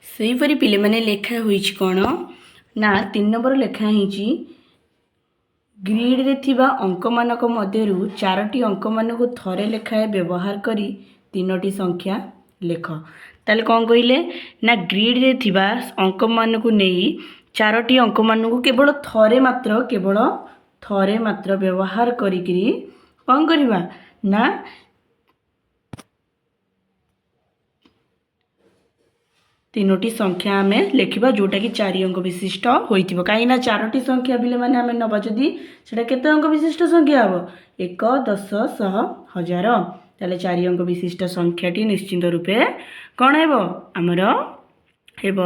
ସେହିପରି ପିଲାମାନେ ଲେଖା ହୋଇଛି କ'ଣ ନା 3 ନମ୍ବର ଲେଖା ହେଇଛି ଗ୍ରିଡ଼ରେ ଥିବା ଅଙ୍କମାନଙ୍କ ମଧ୍ୟରୁ 4ଟି ଅଙ୍କମାନଙ୍କୁ ଥରେ ଲେଖାଏଁ ବ୍ୟବହାର କରି 3ଟି ସଂଖ୍ୟା ଲେଖ। ତାହେଲେ କ'ଣ କହିଲେ ନା ଗ୍ରିଡ଼ରେ ଥିବା ଅଙ୍କମାନଙ୍କୁ ନେଇ 4ଟି ଅଙ୍କମାନଙ୍କୁ କେବଳ ଥରେ ମାତ୍ର ବ୍ୟବହାର କରିକିରି କ'ଣ କରିବା ନା 3ଟି ସଂଖ୍ୟା ଆମେ ଲେଖିବା ଯୋଉଟାକି 4 ଅଙ୍କ ବିଶିଷ୍ଟ ହୋଇଥିବ। କାହିଁକିନା 4ଟି ସଂଖ୍ୟା ପିଲାମାନେ ଆମେ ନେବା ଯଦି ସେଟା କେତେ ଅଙ୍କ ବିଶିଷ୍ଟ ସଂଖ୍ୟା ହେବ 1 10 100 1000। ତାହେଲେ 4 ଅଙ୍କ ବିଶିଷ୍ଟ ସଂଖ୍ୟାଟି ନିଶ୍ଚିନ୍ତ ରୂପେ କ'ଣ ହେବ ଆମର ହେବ।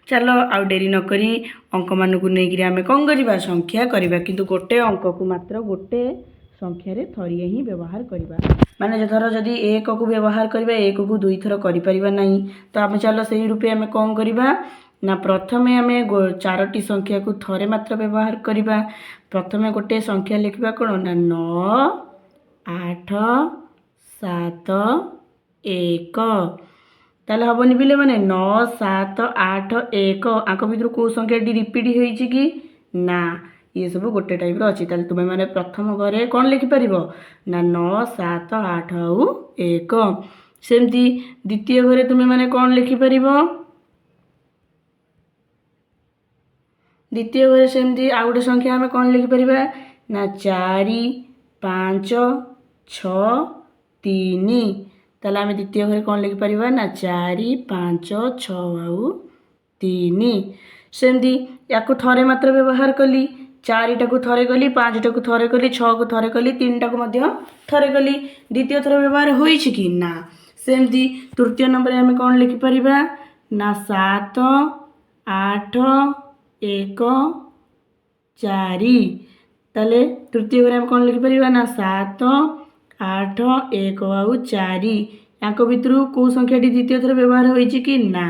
ଚାଲ ଆଉ ଡେରି ନକରି ଅଙ୍କମାନଙ୍କୁ ନେଇକିରି ଆମେ କ'ଣ କରିବା ସଂଖ୍ୟା କରିବା, କିନ୍ତୁ ଗୋଟେ ଅଙ୍କକୁ ମାତ୍ର ଗୋଟେ ସଂଖ୍ୟାରେ ଥରିଏ ହିଁ ବ୍ୟବହାର କରିବା। ମାନେ ଧର ଯଦି 1କୁ ବ୍ୟବହାର କରିବା 1କୁ 2 ଥର କରିପାରିବା ନାହିଁ, ତ ଆମେ ଚାଲ ସେଇ ରୂପେ ଆମେ କ'ଣ କରିବା ନା ପ୍ରଥମେ ଆମେ 4ଟି ସଂଖ୍ୟାକୁ ଥରେ ମାତ୍ର ବ୍ୟବହାର କରିବା। ପ୍ରଥମେ ଗୋଟେ ସଂଖ୍ୟା ଲେଖିବା କ'ଣ ନା 9 8 7 1। ତାହେଲେ ହେବନି ପିଲାମାନେ 9 7 8 1 ଆଙ୍କ ଭିତରୁ କେଉଁ ସଂଖ୍ୟାଟି ରିପିଟ୍ ହେଇଛି କି ନା ये सब गोटे टाइप अच्छी। ताले तुम मैंने प्रथम घरे कौन लिखिपर ना 9 7 8 आउ 1। सेमती द्वितीय घरे तुम मैंने कौन लिखिपर द्वितीय घरे सेमती आउ गोटे संख्या आम कौन लिखिपर ना 4 5 6 3। ताले आम द्वितीय घरे कौन लिखिपर ना 4 5 6 आउ 3। सेमती या थरे मात्र व्यवहार कली 4टा को थरे कली 5टा को थरे कली 6 को थरे कली 3टा को थरे कली द्वितीय थर व्यवहार होइछि कि ना। सेमती तृतीय नंबर आम कौन लिखिपर ना 7 8 1 4। ताले तृतीय घरे आम कौन लिखिपर ना 7 8 1 आउ 4 यांक भितर कौ संख्याटी द्वितीय थर व्यवहार होइछि कि ना।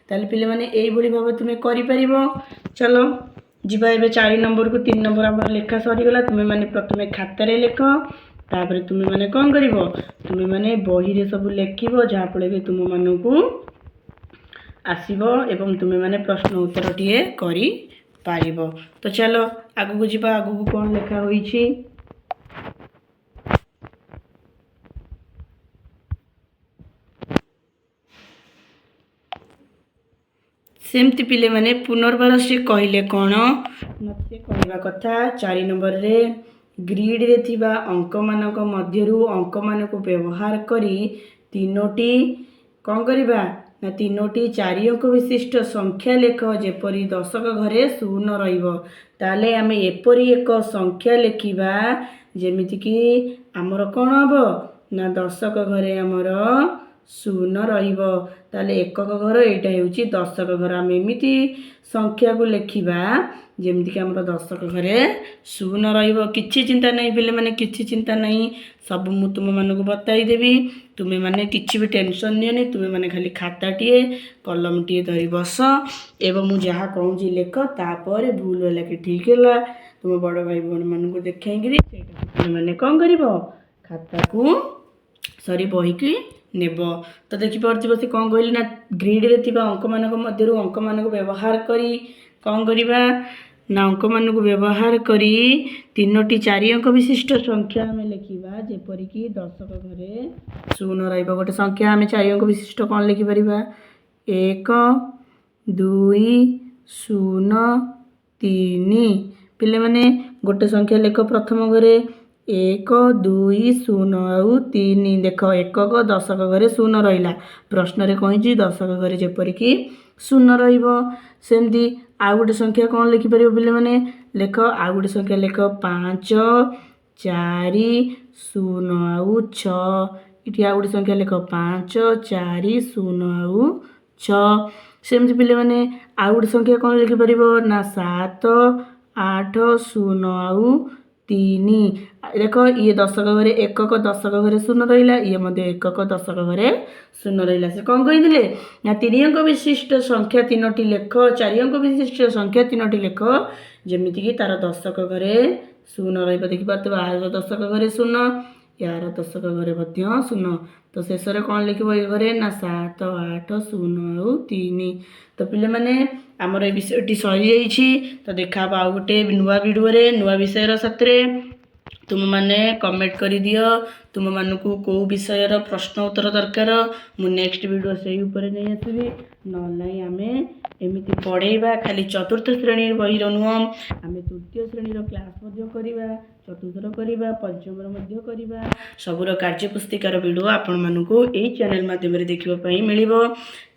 ताले पिले माने एई भली भाव तुमे करि परिबो। चलो जीवा एबे 4 नंबर को 3 नंबर आम लेखा सरीगला। तुम्हें मैंने प्रथम खातार लेख, तापर तुम्हें मैंने कौन कर तुम्हें मैंने बही रे सब लेख जहाँफल कि तुम मानक आसब एवं तुम्हें मैंने प्रश्न उत्तर टीए करि पारिबो। तो चलो आगु जीवा आगु कौन लेखा होइछि। सेमती पिले माने पुनर्बार से कहले कौन मत कहवा कथा 4 नंबर रे ग्रिड रे थिबा अंक मानक मध्यरु अंक मानक व्यवहार करी 3टी कौन करिबा ना 3टी 4 अंक विशिष्ट संख्या लेख जेपरी दशक घरे शून्य रहिबो। ताले आमे एपरी एक संख्या लेखिबा जेमिति कि हमर कोन हबो ना दशक घरे हमर शून्य रहिबो। ताले एकक घर एटा हेउची दशक घर आम एमिति संख्या को लेखिबा जेमिति कि हमर दशक घरे शून्य रहिबो। किछि चिंता नहीं पिले माने किछि चिंता नहीं, सब मु तुम मानक बताई देबी। तुमे माने किछि भी टेंशन नियनि, तुमे माने खाली खाताटीए कलम टीए धरी बस एवं मु जहाँ कहूँ लेख तापर भूल होला कि ठीक है तुम बड़ भाई भौणी मानक देखाइगिरी तुमे माने कौन करिवो खाता को सरी बही की नेब। तो देखिपे से कौन कहली ना ग्रिड रे थिबा अंक मानक मध्यरु अंक मानक व्यवहार करी कौन करिबा ना अंक मानक व्यवहार करी 3टी 4 अंक विशिष्ट संख्या आम लिखा जेपरिक दशक घरे शून्य रहिबो। गोटे संख्या आम 4 अंक विशिष्ट कौन लिखिपर 1 2 0 3। पिले माने गोटे संख्या लेख प्रथम घरे 1 2 0 आउ 3। देख एकक दशक घरे शून्य रहिला प्रश्न रे कहिछि दशक घरे जेपरिक शून्य रहिबो। सेमती आउ गोटे संख्या कौन लिखिपर पिले माने लेख आउ गोटे संख्या लेख 5 4 0 आउ 6। इठी आउ गोटे संख्या लेख 5 4 0 आउ 6। सेमती पिले माने आउ गोटे संख्या कौन लिखिपर ना 7 8 0 आउ 3। देख ये दशक घरे एकक दशक घरे शून्य रहिला ये मध्य एकक दशक घरे शून्य रहिला। से कौन कहिदिले ना 3 अंक विशिष्ट संख्या 3टी लेख 4 अंक विशिष्ट संख्या 3टी लेख जेमिति कि तार दशक घरे शून्य रहिबो। देखि पारतो आ दशक घरे शून्य यार दशक घरे मध्य शून्य तो शेष में कौन लिखब ये घरे ना 7 8 0 और 3 तो पे मैंने आमर ये विषयटी सरी जाइए तो देखा आउ गोटे नुआ भिडियो नुआ विषय साथ तुम मैंने कमेंट कर दियो तुम मानक कौ विषय प्रश्न उत्तर दरकार मु नेक्स्ट वीडियो से ऊपर नहीं आसबि ना आम एमती पढ़ेबा खाली चतुर्थ श्रेणी बही नुह आम तृतीय श्रेणी क्लास करवा चतुर्थर करवा पंचम करवा सबूर कार्यपुस्तिकार वीडियो आपण मानक यही चैनल माध्यम देखापी मिल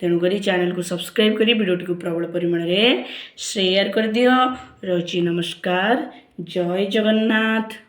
तेणुक चैनल को सब्सक्राइब कर वीडियो प्रबल परिमाण में शेयर कर दियो। रही नमस्कार, जय जगन्नाथ।